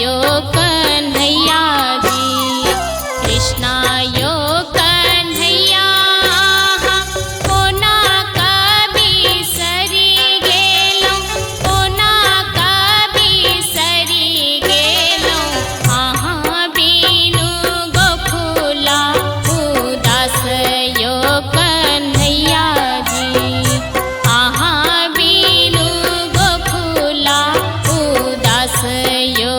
यो कन्हैया जी। कृष्णा यो कन्हैया कोना कभी सरी गेलो, कोना कभी सरी गेलो। आहाँ बीनु गोकुला उदास यो कन्हैया जी। आहाँ बीनु गोकुला उदास यो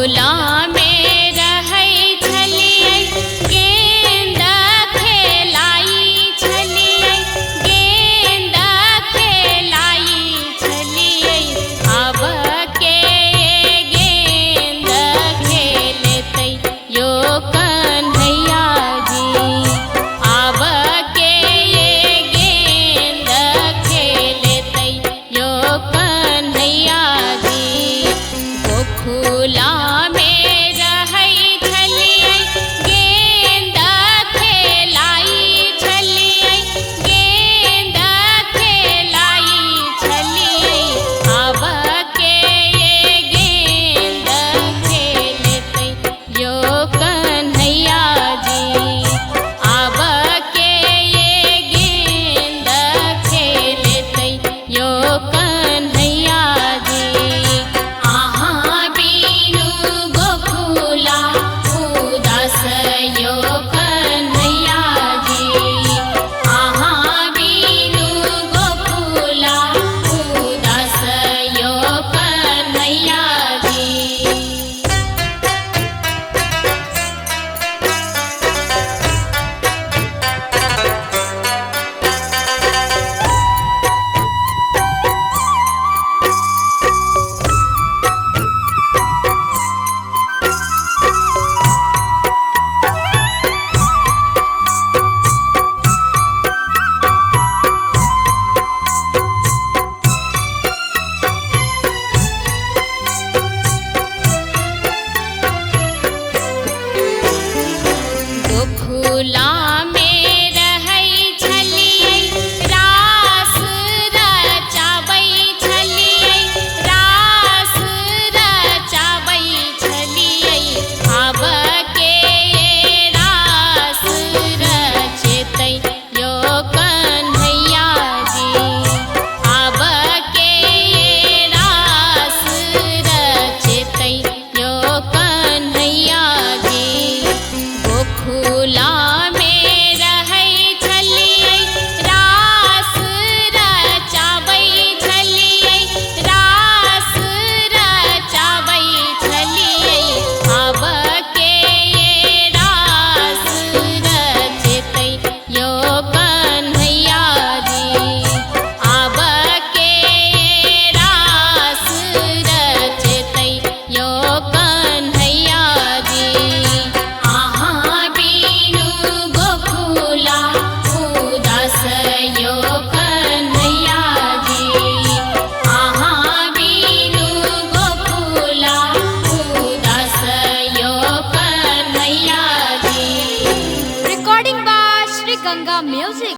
गोकुला में रहै छलियै गेंद खेलाई छलियै गेंद खेलाई छलियै आब के गेंद खेलतै यो कन्हैया जी आब के गेंद खेलतै यो कन्हैया जी गोकुला में रहै छलियै गेंद खेलाई छलियै गेंद खेलाई छलियै आब के गेंद खेलतै यो कन्हैया जी आब के गेंद खेलतै यो कन्हैया जी अहाँ बिनु गोकुला उदास यो कन्हैया जी अहाँ बिनु गोकुला उदास यो कन्हैया जी गोकुला में रहै छलियै रास रचाबै छलियै रास रचाबै छलियै आब के रास रचतै यो कन्हैया जी आब के रास रचतै यो कन्हैया जी गोकुला में रहै छलियै रास रचाबै छलियै रास रचाबै छलियै आब के रास रचतै यो कन्हैया जी आब के रास रचतै यो कन्हैया जी अहाँ बिनु गोकुला उदास यो कन्हैया जी अहाँ बिनु गोकुला उदास यो Kanhaiya ji Recording by Sri Ganga Music.